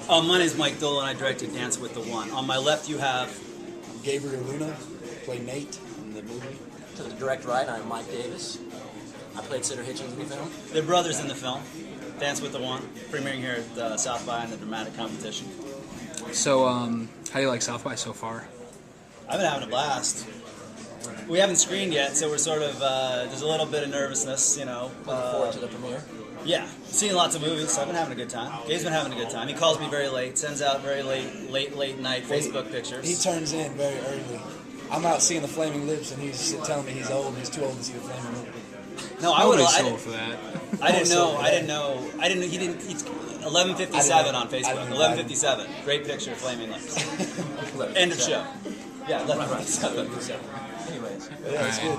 My name's Mike Dolan. I directed Dance with the One. On my left, you have Gabriel Luna, played Nate in the movie. To the direct right, I'm Mike Davis. I played Sitter Hitchens in the film. They're brothers in the film. Dance with the One, premiering here at South by in the dramatic competition. So, how do you like South by so far? I've been having a blast. We haven't screened yet, so we're sort of, there's a little bit of nervousness, you know. Looking forward to the premiere. Yeah, seen lots of movies, so I've been having a good time. Gabe's been having a good time. He calls me very late, sends out very late night Facebook pictures. He turns in very early. I'm out seeing the Flaming Lips, and he's telling me he's old and he's too old to see the Flaming Lips. No, I would have. sold for that. I didn't know. He didn't. He's 11:57 on Facebook. 11:57. Great picture of Flaming Lips. End of show. Yeah, 11:57. Anyways. Yeah, it's good.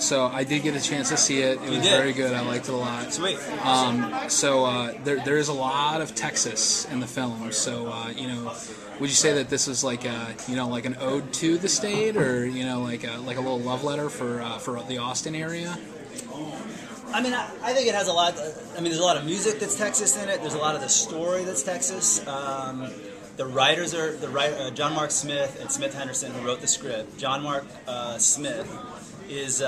So I did get a chance to see it. It was very good. I liked it a lot. Sweet. There is a lot of Texas in the film. So would you say that this is like like an ode to the state, or like a little love letter for the Austin area? I mean, I think it has a lot. There's a lot of music that's Texas in it. There's a lot of the story that's Texas. The writers are John Mark Smith and Smith Henderson, who wrote the script. John Mark Smith is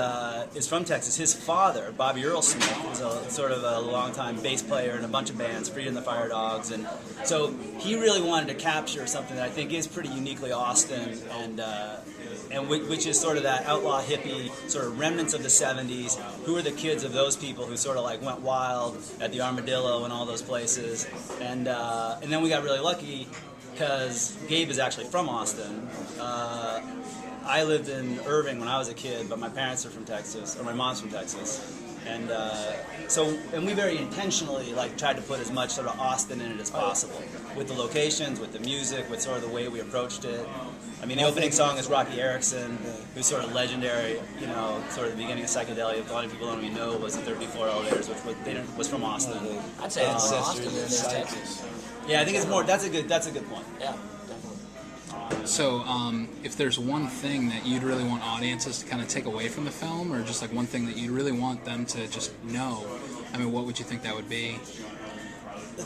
from Texas. His father, Bobby Earl Smith, is a sort of a longtime bass player in a bunch of bands, Freedom the Fire Dogs, and so he really wanted to capture something that I think is pretty uniquely Austin, and which is sort of that outlaw hippie sort of remnants of the 70s. Who are the kids of those people who sort of like went wild at the Armadillo and all those places, and then we got really lucky because Gabe is actually from Austin. I lived in Irving when I was a kid, but my parents are from Texas, or my mom's from Texas, and we very intentionally tried to put as much sort of Austin in it as possible, with the locations, with the music, with sort of the way we approached it. I mean, the opening song is Rocky Erickson, who's sort of legendary, sort of the beginning of psychedelia. A lot of people don't even know was the 30 Floor Elevators, which was from Austin. I'd say it's more Austin than it is Texas. Yeah, I think it's more. That's a good point. Yeah, definitely. So, if there's one thing that you'd really want audiences to kind of take away from the film, or just like one thing that you'd really want them to just know, what would you think that would be?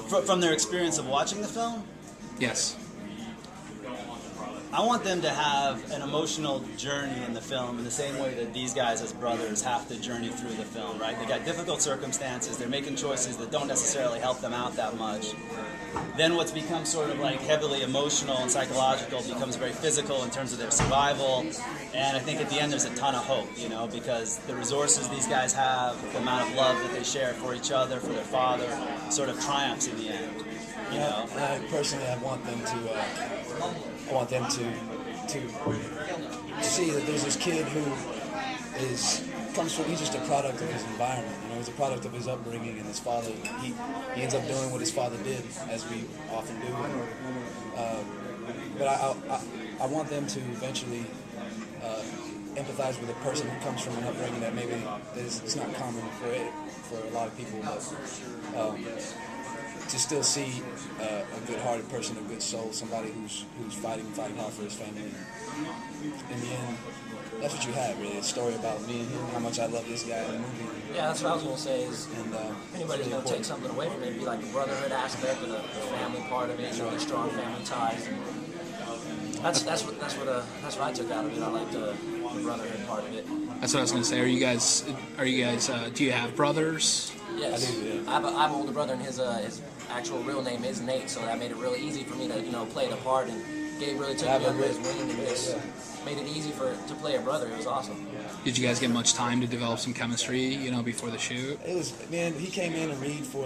From their experience of watching the film? Yes. I want them to have an emotional journey in the film in the same way that these guys as brothers have to journey through the film, right? They got difficult circumstances, they're making choices that don't necessarily help them out that much. Then what's become sort of like heavily emotional and psychological becomes very physical in terms of their survival. And I think at the end there's a ton of hope, because the resources these guys have, the amount of love that they share for each other, for their father, sort of triumphs in the end. I personally, I want them to see that there's this kid who he's just a product of his environment. He's a product of his upbringing, and his father, he ends up doing what his father did, as we often do. But I want them to eventually empathize with a person who comes from an upbringing that maybe it's not common for a lot of people, but to still see a good-hearted person, a good soul, somebody who's fighting hard for his family. In the end, that's what you have, really. A story about me and him, how much I love this guy in the movie. Yeah, that's what I was going to say is, if anybody's going to take something away from it, it'd be like the brotherhood aspect and the family part of it, the strong family ties. That's what I took out of it. I like the brotherhood part of it. That's what I was going to say. Are you guys? Do you have brothers? Yes. I do, yeah. I have an older brother, and his actual real name is Nate, so that made it really easy for me to play the part. And Gabe really took me under his wing and just made it easy to play a brother. It was awesome. Did you guys get much time to develop some chemistry, before the shoot? It was, man. He came in and read for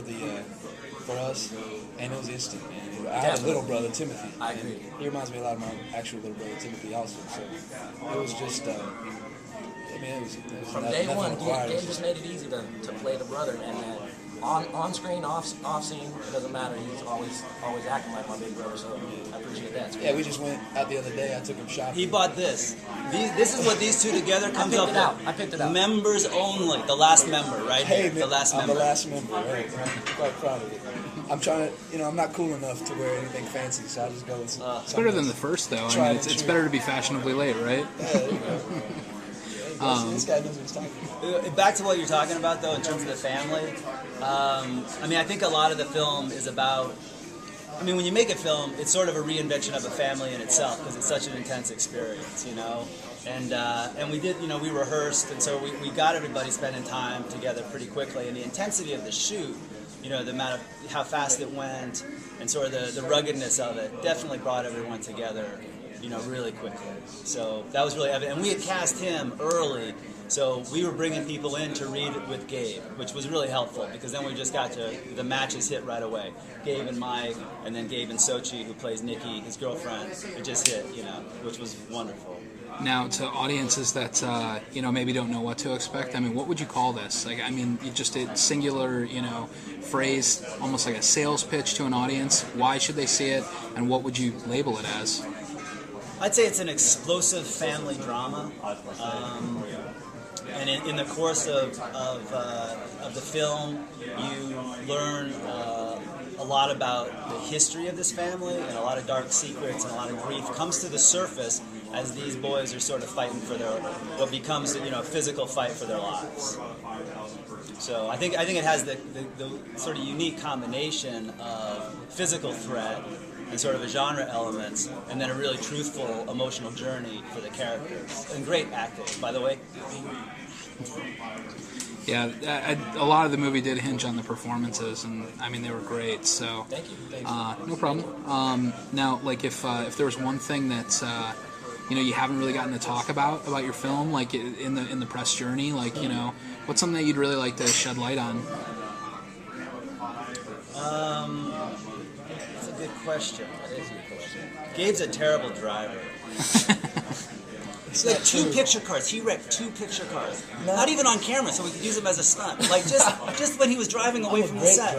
us, and it was instant, man. I have a little brother, Timothy. I agree. He reminds me a lot of my actual little brother, Timothy, also. So it was just, it was from day one. Gabe just made it easy to play the brother, and on screen, off scene, it doesn't matter. He's always acting like my big brother. So I appreciate that. Yeah, we just went out the other day. I took him shopping. He bought this. This is what these two together comes up with. I picked it out. Members only. The last member, right? Hey, the last member. I'm the last member. Right? I'm quite proud of it. I'm trying to, I'm not cool enough to wear anything fancy, so I'll just go with something. It's better than the first, though. It's better to be fashionably late, right? Yeah, there you go. This guy knows what he's talking about. Back to what you're talking about, though, in terms of the family. I think a lot of the film is about I mean, when you make a film, it's sort of a reinvention of a family in itself because it's such an intense experience, you know. And we did, you know, we rehearsed, and so we got everybody spending time together pretty quickly. And the intensity of the shoot, you know, the amount of how fast it went, and sort of the ruggedness of it, definitely brought everyone together, you know, really quickly. So that was really evident. And we had cast him early. So we were bringing people in to read it with Gabe, which was really helpful because then we just got to the matches hit right away. Gabe and Mike, and then Gabe and Sochi, who plays Nikki, his girlfriend. It just hit, you know, which was wonderful. Now, to audiences that you know, maybe don't know what to expect, I mean, what would you call this? Like, I mean, you just a singular, you know, phrase, almost like a sales pitch to an audience. Why should they see it, and what would you label it as? I'd say it's an explosive family drama. And in the course of the film, you learn a lot about the history of this family, and a lot of dark secrets and a lot of grief comes to the surface as these boys are sort of fighting for their what becomes, you know, a physical fight for their lives. So I think it has the sort of unique combination of physical threat and sort of a genre elements, and then a really truthful emotional journey for the characters. And great acting, by the way. Yeah, a lot of the movie did hinge on the performances, and I mean they were great. So Thank you. no problem. Now, like if there was one thing that you know you haven't really gotten to talk about your film, like in the press journey, like, you know, what's something that you'd really like to shed light on? That's a good question. Gabe's a terrible driver. It's like two picture cars. He wrecked 2 picture cars. Not even on camera, so we could use them as a stunt. Like just when he was driving away from the set.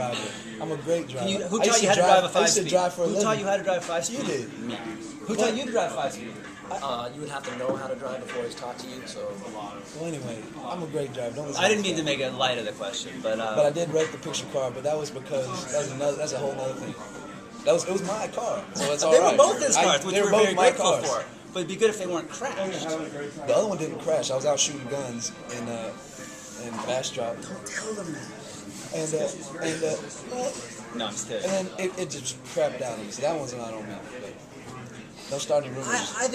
I'm a great driver. Who taught you how to drive a 5-speed? I used to drive for a living. Who taught you how to drive 5-speed? You did. Me. Who taught you to drive 5-speed? You would have to know how to drive before he's taught to you. So. Well, anyway, I'm a great driver. Don't listen I didn't mean to make it light of the question, but I did wreck the picture car. But that was because that's a whole other thing. It was my car, so it's all they right. were both his cars, which they we're were both very my grateful cars. for. But it'd be good if they weren't crashed. The other one didn't crash. I was out shooting guns in Bastrop. Don't tell them that. And No, I'm just kidding. then it just crapped out on me. So that one's not on me. But don't start any rumors. I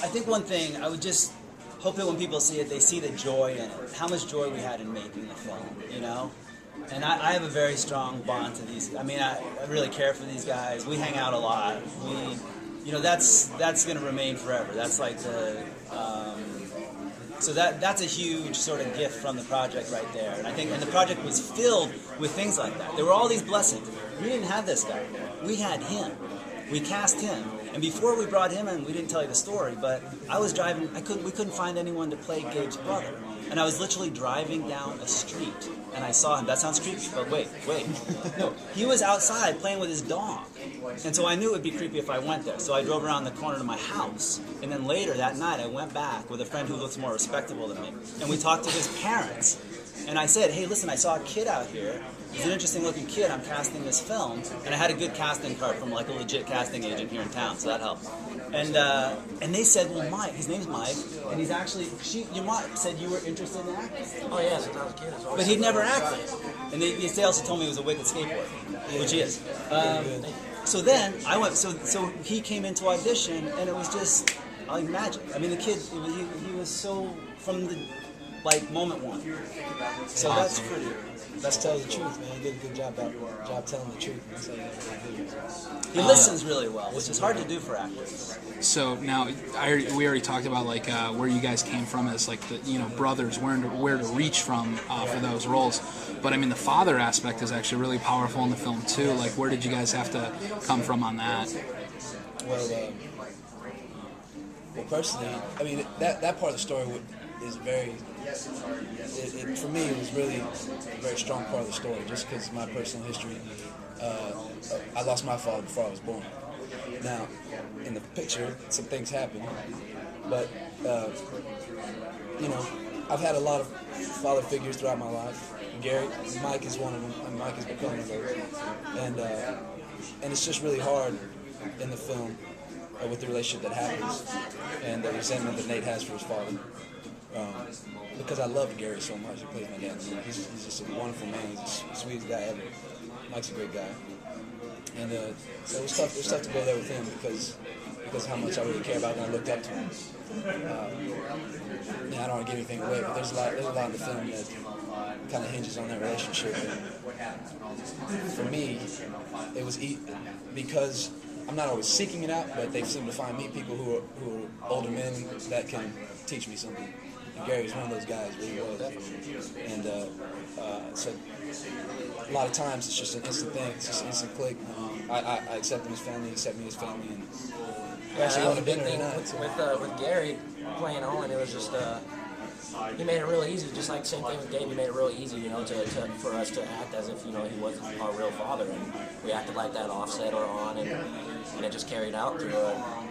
think one thing, I would just hope that when people see it, they see the joy in it. How much joy we had in making the film, you know? And I have a very strong bond to these. I mean, I really care for these guys. We hang out a lot. You know, that's going to remain forever. That's like the... So that's a huge sort of gift from the project right there. And I think, and the project was filled with things like that. There were all these blessings. We didn't have this guy. We had him. We cast him. And before we brought him in, we didn't tell you the story, but I was driving, we couldn't find anyone to play Gabe's brother. And I was literally driving down a street, and I saw him. That sounds creepy, but wait. No, he was outside playing with his dog. And so I knew it would be creepy if I went there. So I drove around the corner to my house, and then later that night I went back with a friend who looks more respectable than me. And we talked to his parents. And I said, hey, listen, I saw a kid out here. He's an interesting looking kid. I'm casting this film. And I had a good casting card from like a legit casting agent here in town, so that helped. And they said, well, Mike, his name's Mike, and he's actually, your mom said you were interested in acting. Oh yeah, since I was a kid. But he'd never acted. And they also told me he was a wicked skateboarder, which he is. So then I went, so he came into audition, and it was just like magic. I mean, the kid, he was so, from the, like, moment one. So that's pretty. Let's tell the truth, man. He did a good job telling the truth. That's how you do it. He listens really well, which is hard to do for actors. So now, we already talked about like where you guys came from as like the, you know, brothers, where to reach from for those roles. But I mean, the father aspect is actually really powerful in the film too. Like, where did you guys have to come from on that? Well, personally, I mean that part of the story is very. For me, it was really a very strong part of the story, just because of my personal history. I lost my father before I was born. Now, in the picture, some things happen, but you know, I've had a lot of father figures throughout my life. Mike is one of them, and Mike has become one of those. And it's just really hard in the film with the relationship that happens and the resentment that Nate has for his father. because I love Gary so much. He plays my dad. He's just a wonderful man. He's the sweetest guy ever. Mike's a great guy. And so it was tough. It was tough to go there with him because of how much I really care about him and I looked up to him. Yeah, I don't want to give anything away, but there's a lot in the film that kind of hinges on that relationship. And for me, it was because I'm not always seeking it out, but they seem to find me people who are older men that can teach me something. And Gary's one of those guys, really was. And so a lot of times it's just an instant thing. It's just an instant click. I accept him as family, he accept me as family, and we actually that go was to a big dinner thing tonight. with Gary playing Owen. It was just he made it real easy. Just like same thing with Gabe, he made it real easy, you know, for us to act as if, you know, he wasn't our real father, and we acted like that offset or on, and it just carried out through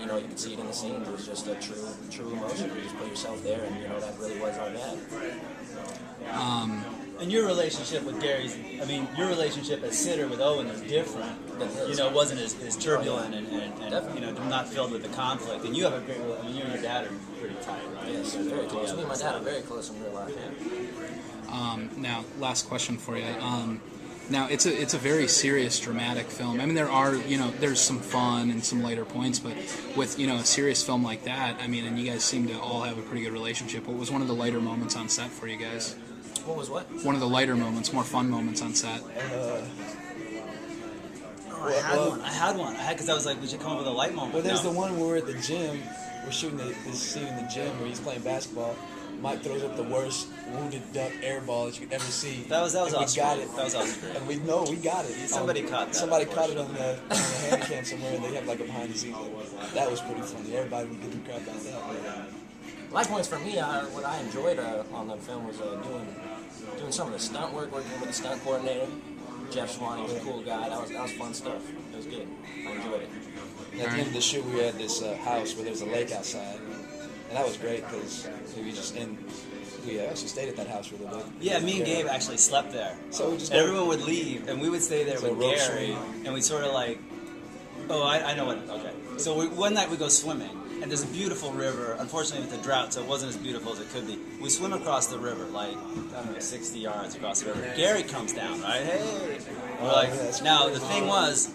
you know, you could see it in the scenes. It was just a true emotion. You just put yourself there, and you know that really was our dad. And your relationship with Gary's, I mean, your relationship as sitter with Owen was different. You know, it wasn't as turbulent and you know, not filled with the conflict. And you have a great, I mean, you and your dad are pretty tight, right? Yes, very close. Me and my dad are very close in real life. Yeah. Now, last question for you. Now, it's a very serious, dramatic film. I mean, there are, you know, there's some fun and some lighter points, but with, you know, a serious film like that, I mean, and you guys seem to all have a pretty good relationship. What was one of the lighter moments on set for you guys? What was what? One of the lighter moments, more fun moments on set. I had one. Because I was like, we should come up with a light moment. Well, there's the one where we're at the gym. We're shooting this scene in the gym where he's playing basketball. Mike throws up the worst wounded duck air ball that you could ever see. That was and awesome. We got it. That was awesome. And we got it. Somebody caught that. Somebody caught it on the hand cam somewhere, and they have like a behind the scenes. That was pretty funny. Everybody was getting crap out of that. Light points for me, what I enjoyed on the film was doing some of the stunt work, working with the stunt coordinator. Jeff Swan, he was a cool guy. That was fun stuff. It was good. I enjoyed it. And at the end of the shoot, we were at this house where there was a lake outside, and that was great because we actually stayed at that house for a little bit. Yeah, me and Gabe actually slept there. So we just everyone would leave, and we would stay there with Gary, and we sort of like, I know what. Okay, so one night we go swimming, and there's a beautiful river. Unfortunately, with the drought, so it wasn't as beautiful as it could be. We swim across the river, like, I don't know, 60 yards across the river. Gary comes down, right? Hey, we're like, now the thing was,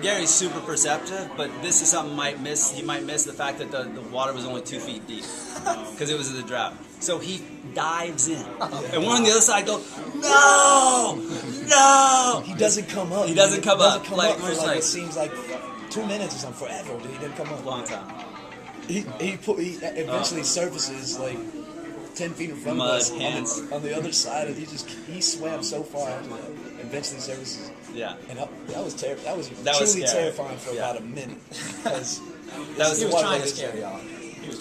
Gary's super perceptive, but this is something he might miss the fact that the water was only 2 feet deep because it was in the drought. So he dives in, and one on the other side goes, no. He doesn't come up. He doesn't come up. Like, We're just like it seems like 2 minutes or something, forever. Dude, he didn't come up. Long time. He eventually surfaces like 10 feet in front of us on the other side. And he swam so far into it. Eventually surfaces. Yeah. And that was terrible. That was truly terrifying for about a minute. Because he was trying to scare y'all.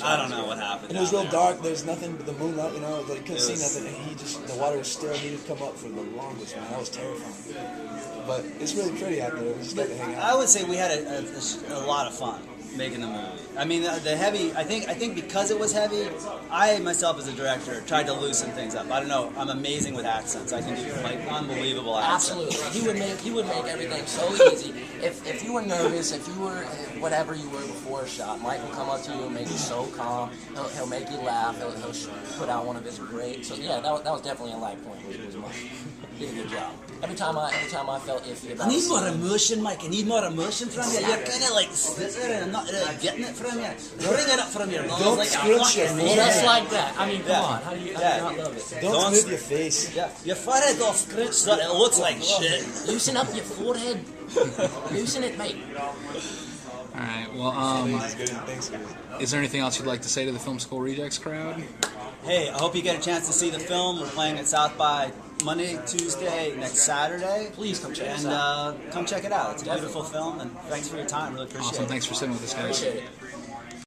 I don't know what happened. And it was real dark. There's nothing but the moonlight, you know. Like, you couldn't see nothing. And the water was still. He didn't come up for the longest, man. That was terrifying. But it's really pretty out there. It was just like to hang out. I would say we had a lot of fun making the movie. I mean, the heavy. I think because it was heavy, I myself as a director tried to loosen things up. I don't know. I'm amazing with accents. I can do like unbelievable accents. Absolutely. He would make everything so easy. If you were nervous, if you were whatever you were before a shot, Mike will come up to you and make you so calm. He'll make you laugh. He'll put out one of his great. So yeah, that was definitely a light point. Was Mike. Did a good job. Every time I felt iffy about it. I need more emotion, Mike. I need more emotion from you. You're kind of like sitting there and I'm not really getting it from you. Bring it up from your nose. Don't like scrunch your forehead. Just like that. I mean, come on. How do you not love it? Don't smooth your face. Yeah, your forehead all scrunched so it looks like shit. Loosen up your forehead. Loosen it, mate. All right. Well, is there anything else you'd like to say to the Film School Rejects crowd? Hey, I hope you get a chance to see the film. We're playing at South by Monday, Tuesday, next Saturday. Please come check it out. And come check it out. It's a beautiful film, and thanks for your time. Really appreciate it. Awesome. Thanks for sitting with us, guys. Appreciate it.